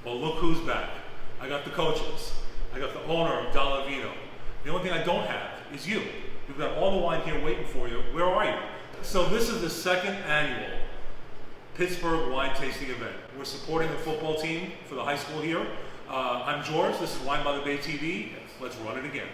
Well, look who's back. I got the coaches. I got the owner of Dále Vino. The only thing I don't have is you. You've got all the wine here waiting for you. Where are you? So this is the second annual Pittsburgh wine tasting event. We're supporting the football team for the high school here. I'm George. This is Wine by the Bay TV. Let's run it again.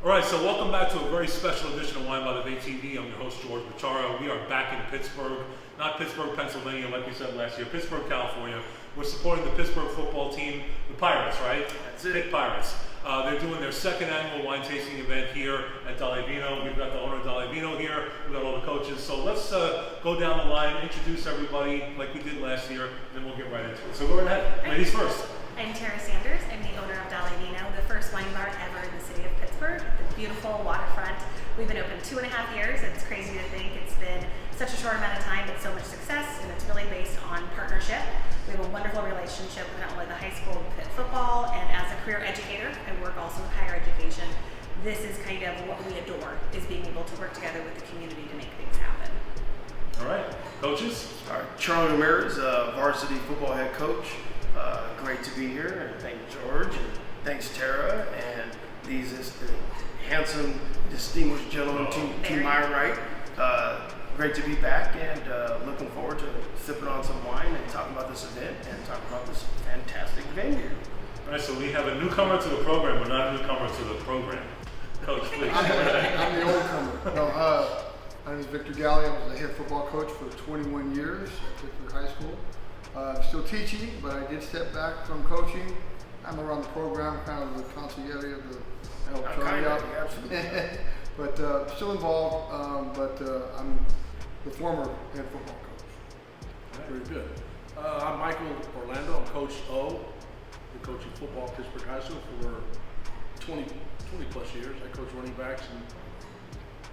Alright, so welcome back to a very special edition of Wine by the Bay TV. I'm your host, George Bachara. We are back in Pittsburgh, not Pittsburgh, Pennsylvania, like we said last year, Pittsburgh, California. We're supporting the Pittsburgh football team, the Pirates, right? That's it. Pitt Pirates. They're doing their second annual wine tasting event here at Dále Vino. We've got the owner of Dále Vino here. We've got all the coaches. So let's go down the line, introduce everybody like we did last year, and then we'll get right into it. So go ahead. Ladies first. I'm Tara Sanders. I'm the owner of Dále Vino, the first wine bar ever in the city of Pittsburgh, the beautiful waterfront. We've been open 2.5 years. It's crazy to think it's been such a short amount of time, but so much success, and it's really based on partnership. We have a wonderful relationship with not only the high school Pitt football, and as a career educator, I work also with higher education. This is kind of what we adore, is being able to work together with the community to make things happen. All right, coaches. All right, Charlie Ramirez, varsity football head coach. Great to be here, and thank George, and thanks Tara, and these handsome, distinguished gentlemen to my right. Great to be back, and looking forward to sipping on some wine and talking about this event and talking about this fantastic venue. All right, so we have a newcomer to the program, but not a newcomer to the program. Coach, please. I'm the old comer. No, my name is Victor Galli. I was the head football coach for 21 years at Pittsburgh High School. Still teaching, but I did step back from coaching. I'm around the program, kind of the consigliere of the help Charlie out. But still involved, but I'm the former head football coach. Very good. I'm Michael Orlando. I'm Coach O. Been coaching football at Pittsburgh High School for 20 plus years. I coach running backs and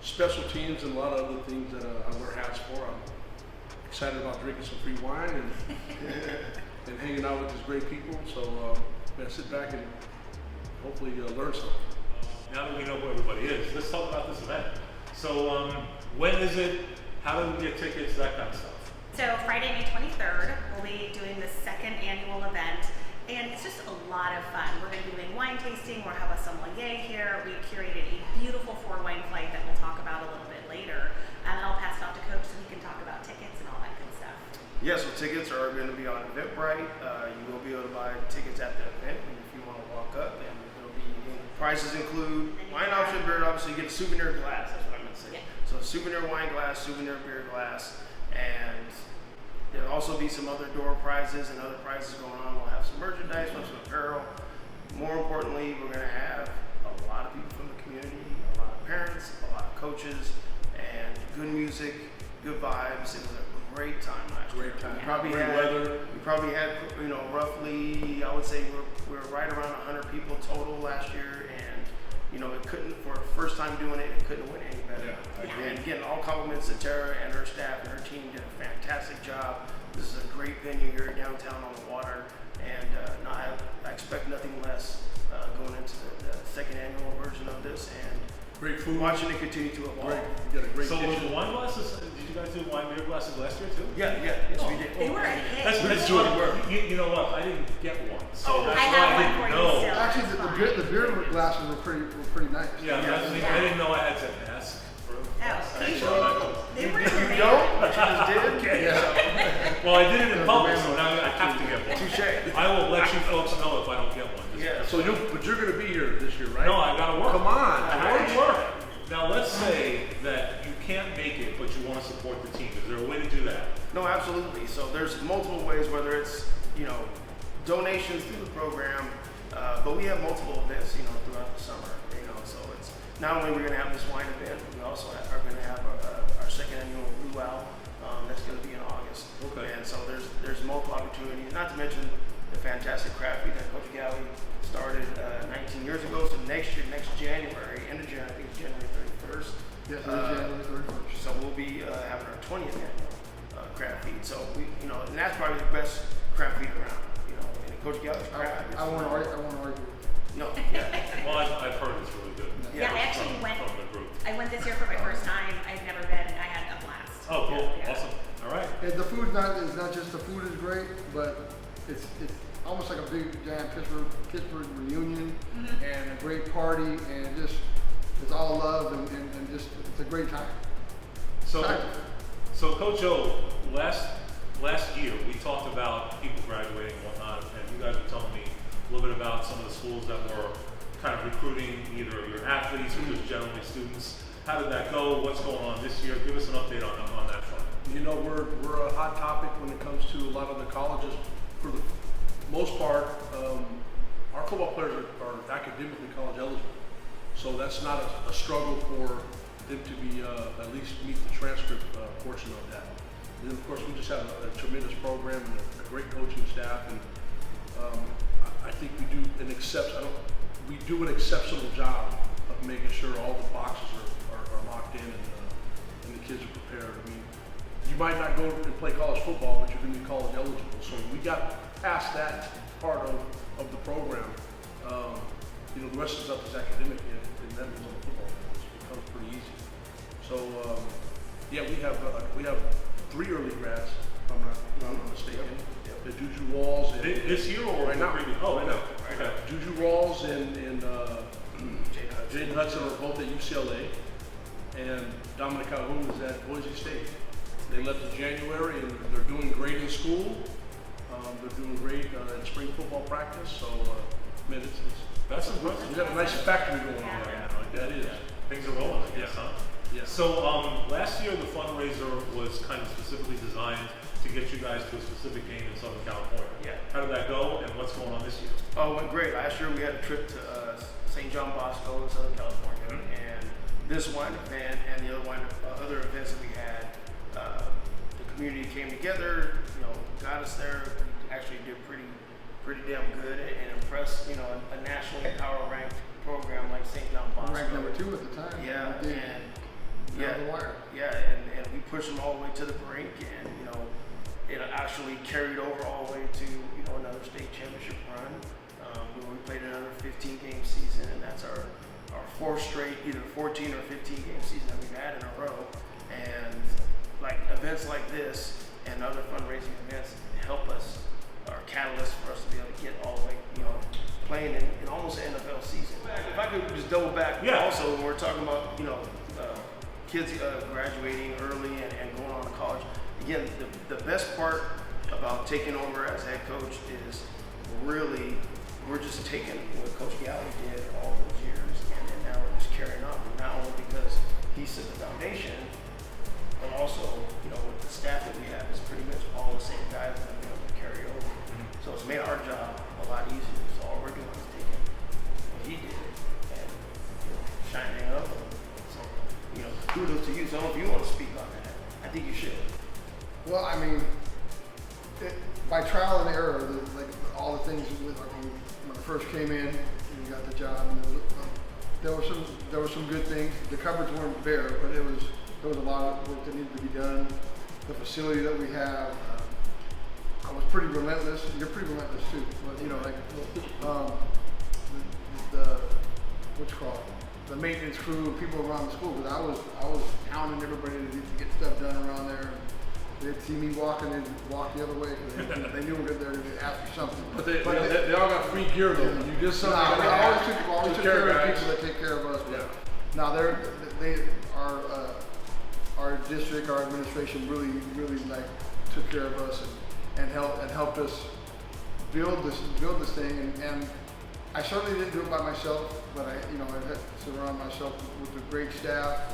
special teams and a lot of other things that I wear hats for. I'm excited about drinking some free wine and hanging out with these great people. So sit back and hopefully learn something. Now that we know who everybody is, let's talk about this event. So when is it? How do we get tickets? That kind of stuff. So Friday, May 23rd, we'll be doing the second annual event, and it's just a lot of fun. We're going to be doing wine tasting. We'll have a sommelier here. We've curated a beautiful 4-wine flight that we'll talk about a little bit later, and then I'll pass it off to Coach so he can talk about tickets and all that good stuff. Yeah, so tickets are going to be on Eventbrite. You will be able to buy tickets at the event, and if you want to walk up, and it'll be prices include wine option, beer, obviously you get a souvenir glass. That's what I meant to say. Yeah. So souvenir wine glass, souvenir beer glass, and there'll also be some other door prizes and other prizes going on. We'll have some merchandise, we'll have some apparel. More importantly, we're going to have a lot of people from the community, a lot of parents, a lot of coaches, and good music, good vibes. It was a great time last year. Great time. We probably had, roughly, I would say we're right around 100 people total last year, and it couldn't, for the first time doing it couldn't have went any better. Yeah. And again, all compliments to Tara and her staff and her team did a fantastic job. This is a great venue here downtown on the water, and I expect nothing less going into the second annual version of this, and Great food. watching it continue to evolve. Great. You got a great So was kitchen. the wine glasses? Did you guys do wine beer glasses last year too? Yeah, yes, we did. They were a hit. That's good. You know what? I didn't get one. So Oh, that's I why have I one didn't for you know. still. Actually, the beer glasses were pretty nice. Yeah, I didn't know I had to ask for. They were You great. don't, but you just did. Okay. Well, I did it in public, so now I have to get one. Touche. I will let you folks know if I don't get one. Yeah. So but you're going to be here this year, right? No, I gotta work. Come on. I have to work. Now let's say that you can't make it, but you want to support the team. Is there a way to do that? No, absolutely. So there's multiple ways, whether it's, donations through the program, but we have multiple events, throughout the summer, so it's not only we're going to have this wine event, but we also are going to have our second annual luau that's going to be in August. Okay. And so there's multiple opportunities, not to mention the fantastic craft beer that Coach Galli started 19 years ago. So next January, end of January, I think it's January 31st. Yes, January 31st. So we'll be having our 20th annual crab feed. So and that's probably the best crab feed around. And Coach Gallagher's crab. I won't argue. No. Yeah. Well, I've heard it's really good. Yeah, I actually went. From the group. I went this year for my first time. I've never been. I had a blast. Oh, cool. Yeah. Awesome. All right. And the food's not just the food is great, but it's almost like a big giant Pittsburgh reunion and a great party, and just it's all love and just it's a great time. So Coach O, last year we talked about people graduating and whatnot, and you guys were telling me a little bit about some of the schools that were kind of recruiting either your athletes or just generally students. How did that go? What's going on this year? Give us an update on that front. We're a hot topic when it comes to a lot of the colleges. For the most part, our football players are academically college eligible, so that's not a struggle for them to be at least meet the transcript portion of that. And of course, we just have a tremendous program and a great coaching staff, and I think we do an exceptional job of making sure all the boxes are locked in and the kids are prepared. I mean, you might not go and play college football, but you're going to be college eligible. So we got past that part of the program. The rest of the stuff is academic, and that means on the football field. It becomes pretty easy. So we have 3 early grads, if I'm not mistaken. Yep. The Juju Walls and This year or right now? Oh, right now. Okay. Juju Walls and Jaden Hudson are both at UCLA, and Dominic Calhoun is at Boise State. They left in January, and they're doing great in school. They're doing great in spring football practice. So, man, That's impressive. we got a nice factory going on right now. Like that is. Things are rolling, I guess, huh? Yeah. So last year the fundraiser was kind of specifically designed to get you guys to a specific game in Southern California. Yeah. How did that go, and what's going on this year? Oh, it went great. Last year we had a trip to St. John Bosco in Southern California, and this one event and the other events that we had, the community came together, got us there. We actually did pretty damn good and impressed, a nationally power ranked program like St. John Bosco. Ranked number 2 at the time. Yeah, We did. and The wire. and we pushed them all the way to the brink, and it actually carried over all the way to another state championship run. We played another 15-game season, and that's our 4th straight, either 14 or 15-game season that we've had in a row. And like events like this and other fundraising events help us, are catalysts for us to be able to get all the way, playing in almost an NFL season. If I could just double back, also when we're talking about kids graduating early and going on to college. Again, the best part about taking over as head coach is we're just taking what Coach Gallagher did all those years, and then now we're just carrying on. Not only because he set the foundation, but also with the staff that we have, it's pretty much all the same guys that we're able to carry over. So it's made our job a lot easier. So all we're doing is taking what he did and shining up. So kudos to you. So if you want to speak on that, I think you should. Well, I mean, by trial and error, all the things when I first came in and got the job, there were some good things. The cupboards weren't bare, but there was a lot of work that needed to be done. The facility that we have, I was pretty relentless. You're pretty relentless too, but what's it called? The maintenance crew, people around the school. But I was hounding everybody to get stuff done around there. They'd see me walking, they'd walk the other way because they knew we were there to ask for something. But they all got free gear though. You just we always took care of people that take care of us. Yeah. Now our district, our administration really took care of us and helped us build this thing. And I certainly didn't do it by myself, but I had to surround myself with a great staff,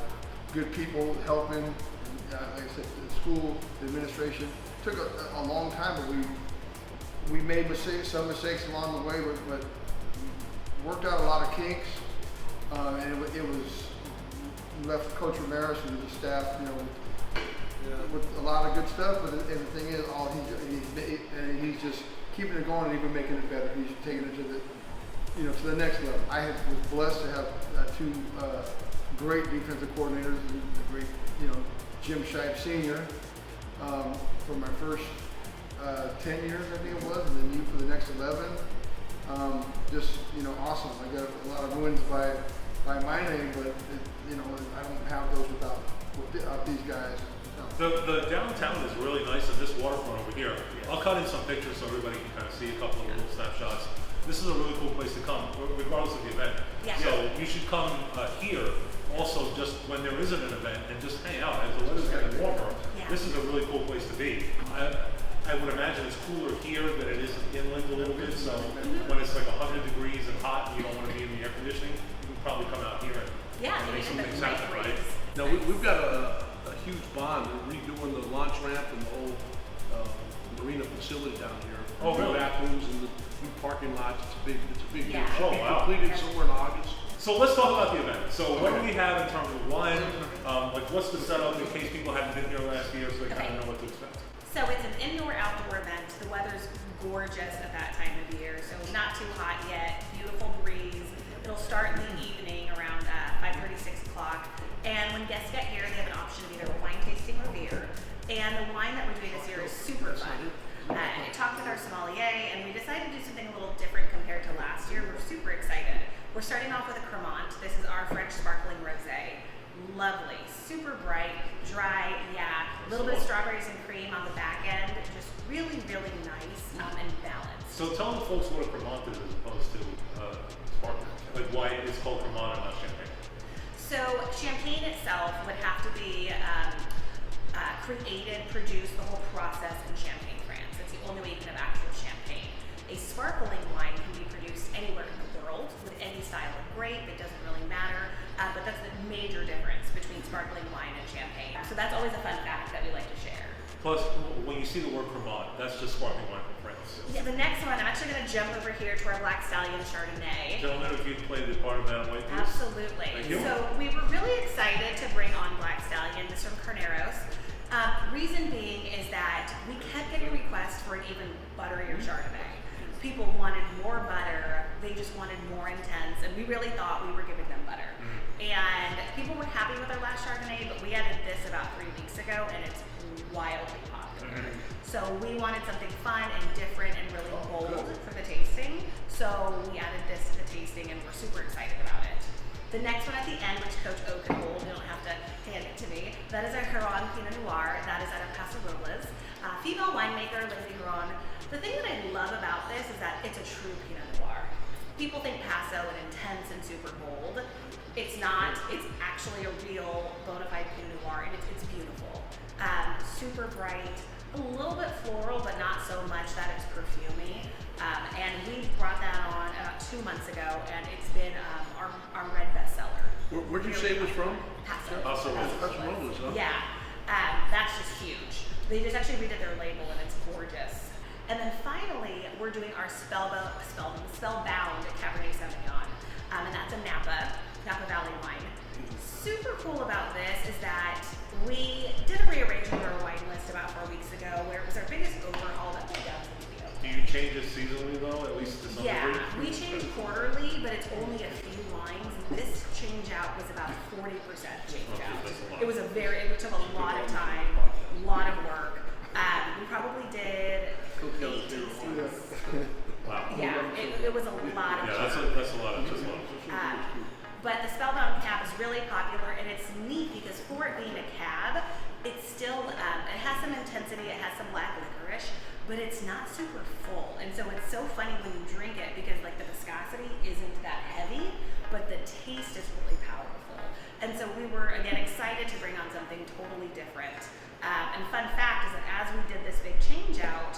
good people helping. Like I said, the school, the administration took a long time, but we made some mistakes along the way, but worked out a lot of kinks, and it was left Coach Ramirez and the staff, with a lot of good stuff. But the thing is, he's just keeping it going and even making it better. He's taking it to the next level. I was blessed to have two great defensive coordinators, the great, Jim Shipe Sr. For my first 10 years, I think it was, and then you for the next 11. Awesome. I got a lot of wins by my name, but I don't have those without these guys. The downtown is really nice, and this waterfront over here. I'll cut in some pictures so everybody can kind of see a couple of little snapshots. This is a really cool place to come, regardless of the event. Yeah. So you should come here also just when there isn't an event and just hang out as the weather's getting warmer. Yeah. This is a really cool place to be. I would imagine it's cooler here than it is inland a little bit. So when it's like 100 degrees and hot and you don't want to be in the air conditioning, you can probably come out here and make some things happen, right? Now we've got a huge bond. We're redoing the launch ramp and the whole marina facility down here. Oh, really? The bathrooms and the new parking lots. It's a big deal. Yeah. Should Oh, be wow. completed somewhere in August. So let's talk about the event. So what do we have in terms of wine? What's the setup in case people haven't been here last year, so they kind of know what to expect? So it's an indoor-outdoor event. The weather's gorgeous at that time of year, so not too hot yet. Beautiful breeze. It'll start in the evening around 5:30, 6 o'clock. And when guests get here, they have an option of either wine tasting or beer. And the wine that we're doing this year is super fun. I talked with our sommelier, and we decided to do something a little different compared to last year. We're super excited. We're starting off with a Cremant. This is our French sparkling rosé. Lovely, super bright, dry, a little bit of strawberries and cream on the back end. Just really, really nice and balanced. So tell the folks what a Cremant is as opposed to sparkling. Like why it's called Cremant and not champagne. So champagne itself would have to be created, produced, the whole process in Champagne, France. It's the only way you can have actual champagne. A sparkling wine can be produced anywhere in the world with any style of grape. It doesn't really matter, but that's the major difference between sparkling wine and champagne. So that's always a fun fact that we like to share. Plus, when you see the word Cremant, that's just sparkling wine from France. Yeah, the next one, I'm actually going to jump over here to our Black Stallion Chardonnay. Gentlemen, if you'd play the part of that white piece. Absolutely. Thank you. So we were really excited to bring on Black Stallion. This from Carneros. Reason being is that we kept getting requests for an even butterier Chardonnay. People wanted more butter. They just wanted more intense, and we really thought we were giving them butter. And people were happy with our last Chardonnay, but we added this about 3 weeks ago, and it's wildly popular. So we wanted something fun and different and really bold for the tasting. So we added this to the tasting, and we're super excited about it. The next one at the end, which Coach O can hold, you don't have to hand it to me, that is our Huron Pinot Noir. That is out of Paso Robles. Female winemaker, Lindsay Huron. The thing that I love about this is that it's a true Pinot Noir. People think Paso and intense and super bold. It's not. It's actually a real bona fide Pinot Noir, and it's beautiful. Super bright, a little bit floral, but not so much that it's perfumey. And we brought that on about 2 months ago, and it's been our red bestseller. Where'd you say it was from? Paso. Paso Robles. Paso Robles, huh? Yeah, that's just huge. They just actually redid their label, and it's gorgeous. And then finally, we're doing our Spellbound Cabernet Sauvignon, and that's a Napa Valley wine. Super cool about this is that we did a rearrangement of our wine list about 4 weeks ago, where it was our biggest overhaul that we've done for the video. Do you change it seasonally though, at least to some Yeah, degree? we change quarterly, but it's only a few wines. This change out was about 40% change Okay, out. that's a lot. It took a lot of time, a lot of work. We probably did 8 tastings. Wow. Yeah, it was a lot of Yeah, that's a lot of just But the Spellbound Cab is really popular, and it's neat because for it being a cab, it's still, it has some intensity, it has some black licorice, but it's not super full. And so it's so funny when you drink it because like the viscosity isn't that heavy, but the taste is really powerful. And so we were, again, excited to bring on something totally different. And fun fact is that as we did this big change out,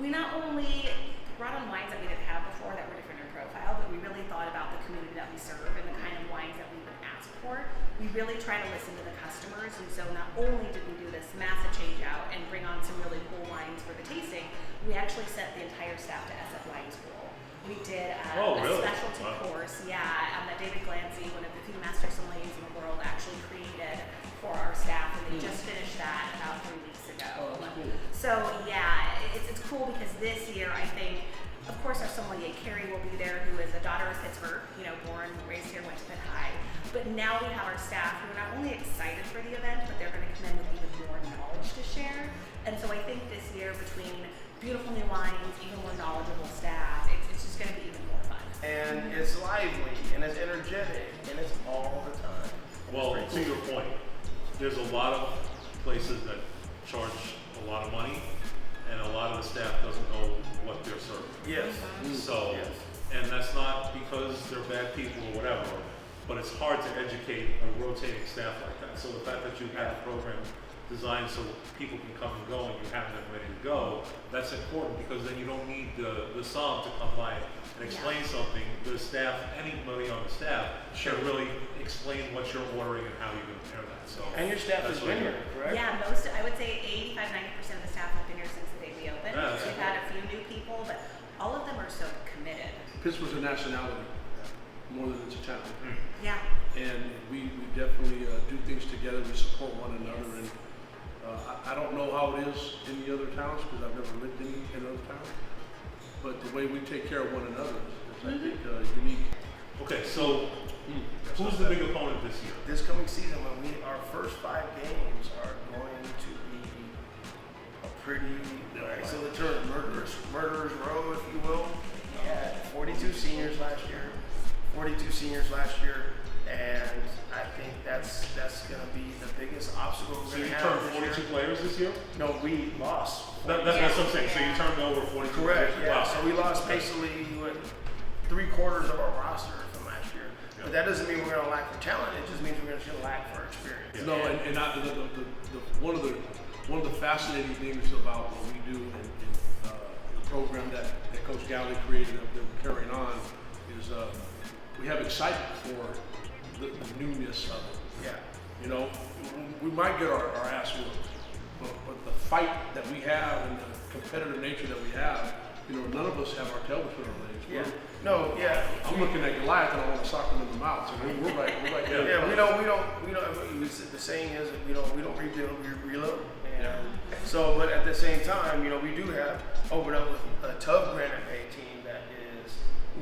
we not only brought on wines that we didn't have before that were different in profile, but we really thought about the community that we serve and the kind of wines that we would ask for. We really try to listen to the customers, and so not only did we do this massive change out and bring on some really cool wines for the tasting, we actually sent the entire staff to SF Wine School. We did a specialty course, that David Glancy, one of the few master sommeliers in the world, actually created for our staff, and they just finished that about 3 weeks ago. So yeah, it's cool because this year I think Of course, our sommelier, Carrie, will be there, who is a daughter of Pittsburgh, you know, born, raised here, went to Pitt High. But now we have our staff who are not only excited for the event, but they're going to come in with even more knowledge to share. And so I think this year, between beautiful new wines, even more knowledgeable staff, it's just going to be even more fun. And it's lively, and it's energetic, and it's all the time. Well, to your point, there's a lot of places that charge a lot of money, and a lot of the staff doesn't know what they're serving. Yes. So, Yes. and that's not because they're bad people or whatever, but it's hard to educate a rotating staff like that. So the fact that you have a program designed so people can come and go and you have them ready to go, that's important, because then you don't need the som to come by and explain something. The staff, anybody on the staff, should really explain what you're ordering and how you can prepare that. So, And your staff has been here, correct? Yeah, I would say 85–90% of the staff have been here since the day we opened. Yeah, that's We've had a few new people, but all of them are so committed. Pittsburgh's a nationality more than it's a town. Yeah. And we definitely do things together. We support one another. And I don't know how it is in the other towns, because I've never lived in other towns. But the way we take care of one another is I think, unique. okay, so who's the big opponent this year? This coming season, our first 5 games are going to be a pretty, so the term murderer's row, if you will. We had 42 seniors last year, and I think that's going to be the biggest obstacle So we're you going to have turned this 42 year. players this year? No, we lost. That's what I'm saying. So you turned over 42 Correct, players? yeah. Wow. So we lost basically 3/4 of our roster from last year. But that doesn't mean we're going to lack for talent. It just means we're going to lack for experience. Yeah. No, and one of the fascinating things about what we do in the program that Coach Galley created that we're carrying on is we have excitement for the newness of it. Yeah. You know, we might get our ass whooped, but the fight that we have and the competitive nature that we have, you know, none of us have our tail between our legs. Yeah. No, yeah. I'm looking at Goliath and I want to sock him in the mouth. So we're right there. Yeah, we don't. The saying is, we don't rebuild, we reload. And so, but at the same time, you know, we do have opened up with a tough Granite Bay team that is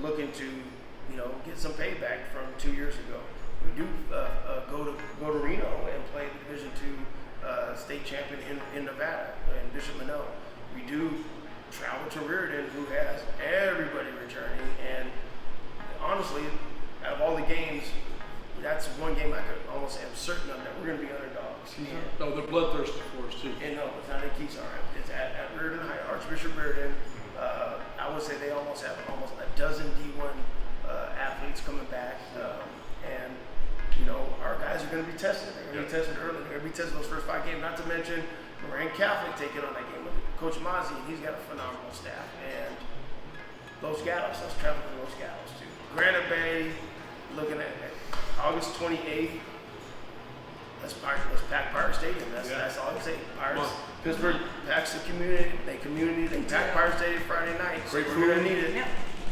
looking to, you know, get some payback from 2 years ago. We do go to Reno and play the Division II state champion in Nevada, in Bishop Minot. We do travel to Reardon, who has everybody returning, and honestly, out of all the games, that's one game I could almost say I'm certain of that we're going to be underdogs. No, they're bloodthirsty for us too. And no, it's not at Keysar. It's at Reardon High, Archbishop Reardon. I would say they almost have a dozen D1 athletes coming back, and you know, our guys are going to be tested. They're going to be tested early. They're going to be tested those first 5 games. Not to mention Moraine Catholic taking on that game with Coach M.I.A. He's got a phenomenal staff, and Los Gatos. Let's travel to Los Gatos too. Granite Bay, looking at August 28th. Let's pack Pirate Stadium. That's all I can say. Pirates. Pittsburgh packs the community. They pack Pirate Stadium Friday night. So we're gonna need it. Yeah.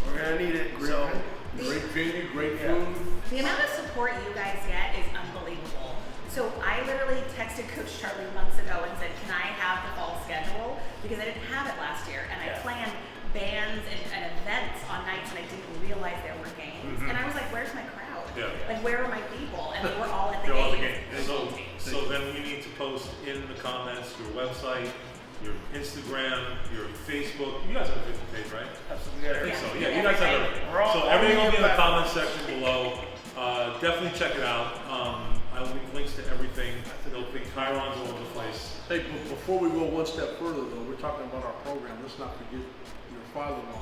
We're gonna need it. So Great venue, great food. The amount of support you guys get is unbelievable. So I literally texted Coach Charlie months ago and said, can I have the fall schedule? Because I didn't have it last year. And I planned bands and events on nights and I didn't realize there were games. And I was like, where's my crowd? Yeah. Like, where are my people? And they were all at the They're all the games. game. So then you need to post in the comments your website, your Instagram, your Facebook. You guys have a Facebook page, right? absolutely. So yeah, you guys have everything. We're all- So all everything will be in the media comment section below. Definitely check it out. I will leave links to everything. There'll be chyrons all over the place. Hey, before we go one step further though, we're talking about our program. Let's not forget your father-in-law.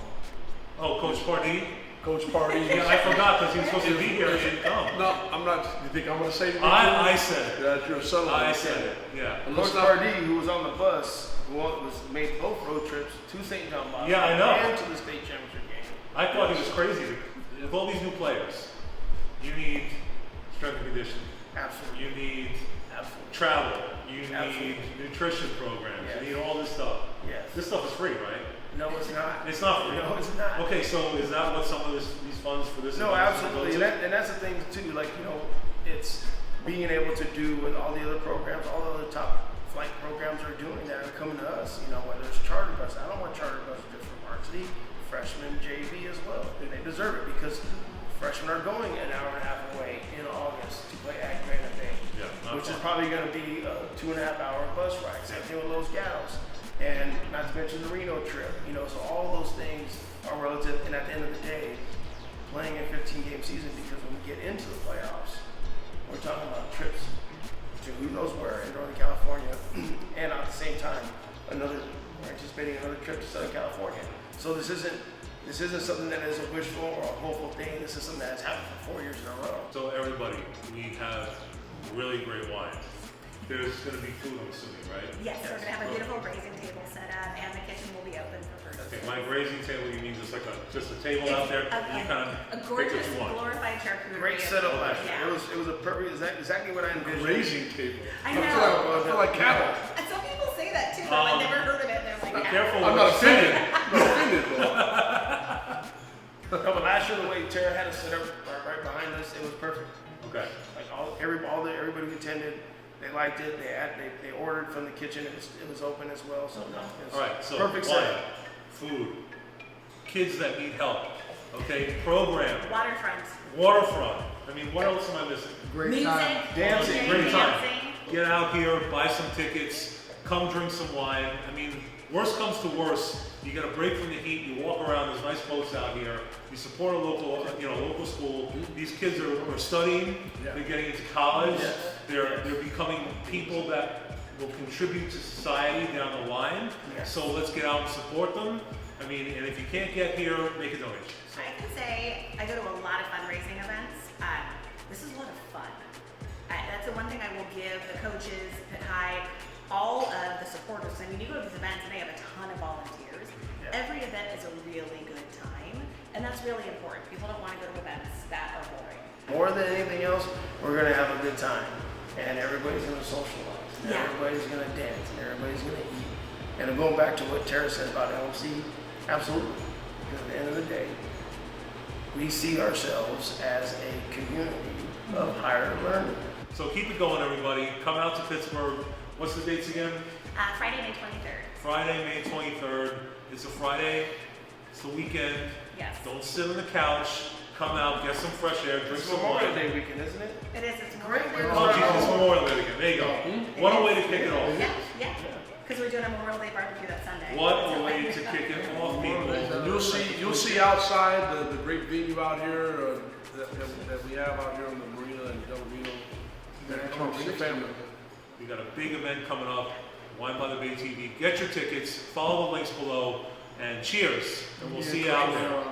Oh, Coach Pardi? Coach Pardi. Yeah, I forgot because he was supposed to be here. He didn't come. No, I'm not. You think I'm going to say it? I said it. That's your son-in-law. I said it. Yeah. And Coach let's not- Pardi, who was on the bus, made both road trips to St. John Bosco Yeah, I know. and to the state championship game. I thought he was crazy. With all these new players, you need strength and conditioning. Absolutely. You need Absolutely. travel. You need Absolutely. nutrition programs. Yes. You need all this stuff. Yes. This stuff is free, right? No, it's not. It's not free. No, it's not. Okay, so is that what some of these funds for this? No, event absolutely. go to? And that's the thing too, like, you know, it's being able to do what all the other programs, all the other top flight programs are doing that are coming to us, you know, whether it's charter bus. I don't want charter buses just for varsity. freshman JV as well. And they deserve it because freshmen are going an hour and a half away in August to play at Granite Bay, which is probably going to be a 2.5-hour bus ride. Same thing with Los Gatos. And not to mention the Reno trip, so all those things are relative. And at the end of the day, playing a 15-game season, because when we get into the playoffs, we're talking about trips to who knows where in Northern California, and at the same time, we're anticipating another trip to Southern California. So this isn't something that is a wishful or a hopeful thing. This is something that has happened for 4 years in a row. So everybody, we have really great wine. There's going to be food, I'm assuming, right? Yes, we're going to have a beautiful grazing table set up, and the kitchen will be open for first. Okay, my grazing table, you mean just a table out there? And you kind of A pick gorgeous, what you want. glorified charcuterie. Great setup last year. Yeah. It was a perfect, exactly what I envisioned. Grazing table. I I know. feel like cattle. And some people say that too, but I've never heard of it. And they're like, Be yeah. careful I'm with not what you offended. say. I'm not offended though. No, but last year the way Tara had it set up right behind us, it was perfect. Okay. Like everybody who attended, they liked it. They ordered from the kitchen. It was open as well. So no, it was All right, so perfect wine, setup. food, kids that need help, okay, program, waterfront. I mean, what else am I missing? Great Music, time. Dancing. DJ, Great time. dancing. Get out here, buy some tickets, come drink some wine. I mean, worst comes to worst, you get a break from the heat, you walk around, there's nice boats out here, you support a local school. These kids are studying, they're getting into college, they're becoming people that will contribute to society down the line. So let's get out and support them. I mean, and if you can't get here, make a donation. I can say I go to a lot of fundraising events. This is a lot of fun. That's the one thing I will give the coaches, Pitt High, all of the supporters. I mean, you go to these events and they have a ton of volunteers. Every event is a really good time, and that's really important. People don't want to go to events that are boring. More than anything else, we're gonna have a good time, and everybody's gonna socialize, and everybody's gonna dance, and everybody's gonna eat. And I'm going back to what Tara said about LMC, absolutely. Because at the end of the day, we see ourselves as a community of higher learning. So keep it going, everybody. Come out to Pittsburgh. What's the dates again? Friday, May 23rd. Friday, May 23rd. It's a Friday. It's the weekend. Yes. Don't sit on the couch. Come out, get some fresh air, drink It's some Memorial wine. Day weekend, isn't it? It is. It's Great. Memorial Day. Oh, Jesus, it's Memorial Day weekend. There you go. What a way to kick it off. Yeah. Because we're doing a Memorial Day barbecue that Sunday. What a way to kick it off, people. You'll see outside the great venue out here that we have out here on the marina and Dále Vino. Come on, bring your family. We got a big event coming up. Wine by the Bay TV. Get your tickets. Follow the links below. And cheers. And we'll see you out there.